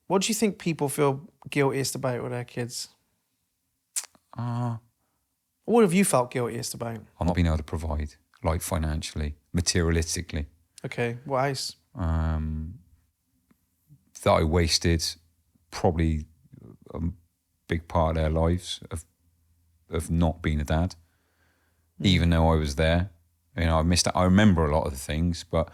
What do you think people feel guiltiest about with their kids? What have you felt guiltiest about? I'm not being able to provide, like financially, materialistically. Okay, what else? That I wasted probably a big part of their lives of not being a dad, even though I was there. You know, I missed out. I remember a lot of the things, but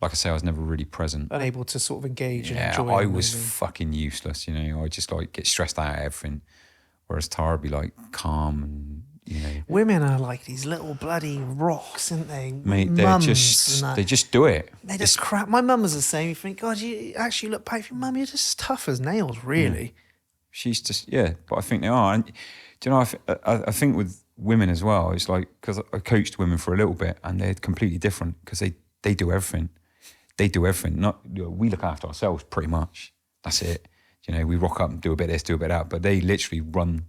like I say, I was never really present. Unable to sort of engage and enjoy. I was fucking useless, you know. I just like get stressed out of everything. Whereas Tara would be like calm and, you know. Women are like these little bloody rocks, aren't they? Mate, they just do it. They just crap. My mum was the same. You think, God, you actually look back, Mum, you're just tough as nails, really. She's just, but I think they are. And do you know, I think with women as well, it's like, because I coached women for a little bit and they're completely different because they do everything. They do everything. We look after ourselves pretty much. That's it. You know, we rock up and do a bit of this, do a bit of that, but they literally run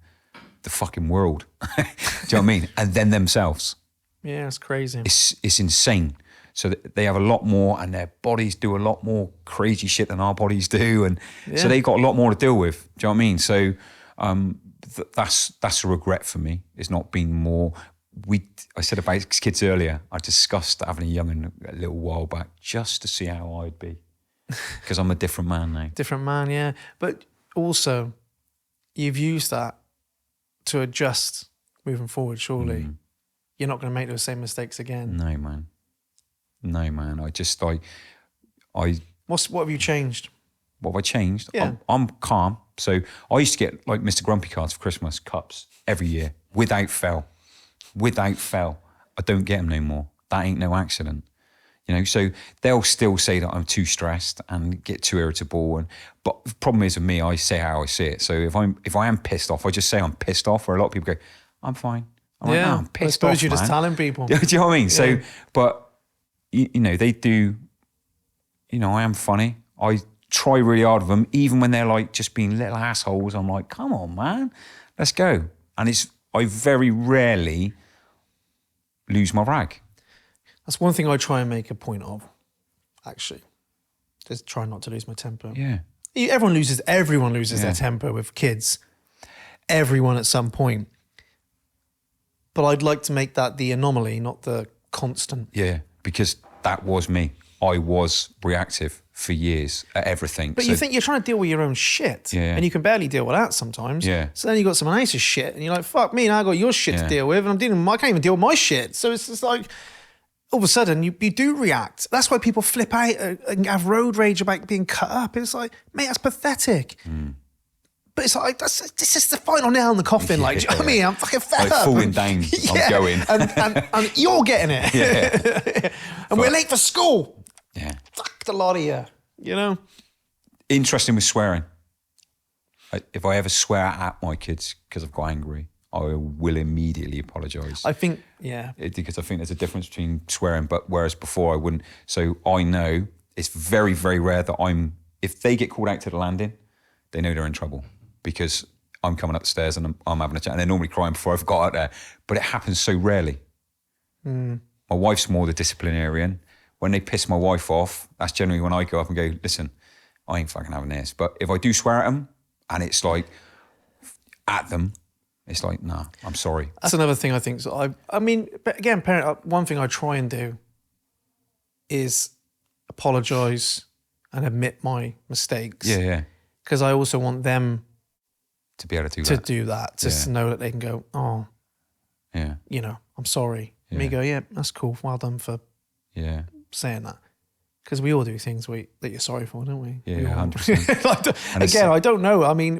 the fucking world. Do you know what I mean? And then themselves. Yeah, it's crazy. It's insane. So they have a lot more, and their bodies do a lot more crazy shit than our bodies do, and so they got a lot more to deal with. Do you know what I mean? So that's a regret for me. It's not being more. I said about kids earlier. I discussed having a young'un a little while back just to see how I'd be, because I'm a different man now. Different man, yeah. But also, you've used that to adjust moving forward. Surely, you're not going to make those same mistakes again. No, man. I just What have you changed? What have I changed? Yeah. I'm calm. So I used to get like Mr. Grumpy cards for Christmas, cups every year, without fail. I don't get them no more. That ain't no accident. You know, so they'll still say that I'm too stressed and get too irritable. But the problem is with me, I say how I see it. So if I am pissed off, I just say I'm pissed off. Where a lot of people go, I'm fine. I'm like, no, I'm pissed off, I suppose you're just telling people. Do you know what I mean? So, but you know, they do. You know, I am funny. I try really hard with them, even when they're like just being little assholes. I'm like, come on, man, let's go. And I very rarely lose my rag. That's one thing I try and make a point of, actually. Just try not to lose my temper. Yeah. Everyone loses their temper with kids. Everyone at some point. But I'd like to make that the anomaly, not the constant. Yeah, because that was me. I was reactive for years at everything. But you think you're trying to deal with your own shit. Yeah. And you can barely deal with that sometimes. Yeah. So then you got someone else's shit and you're like, fuck me, now I got your shit to deal with and I can't even deal with my shit. So it's just like, all of a sudden you do react. That's why people flip out and have road rage about being cut up. It's like, mate, that's pathetic. But it's like, this is the final nail in the coffin. Like, do you know what I mean? I'm fucking fed up. Falling down, I'm going. and you're getting it. Yeah. And we're late for school. Yeah. Fuck the lot of you, you know? Interesting with swearing. If I ever swear at my kids because I've got angry, I will immediately apologise. I think, because I think there's a difference between swearing, but whereas before I wouldn't. So I know it's very, very rare that if they get called out to the landing, they know they're in trouble because I'm coming up the stairs and I'm having a chat and they're normally crying before I've got out there. But it happens so rarely. My wife's more the disciplinarian. When they piss my wife off, that's generally when I go up and go, listen, I ain't fucking having this. But if I do swear at them and it's like at them, it's like, nah, I'm sorry. That's another thing I think. So I mean, but again, one thing I try and do is apologise and admit my mistakes. Yeah. Because I also want them to be able to do that. Just to know that they can go, oh, you know, I'm sorry. Yeah. Me go, yeah, that's cool. Well done for saying that. Because we all do things that you're sorry for, don't we? Yeah, 100%. Again, I don't know. I mean,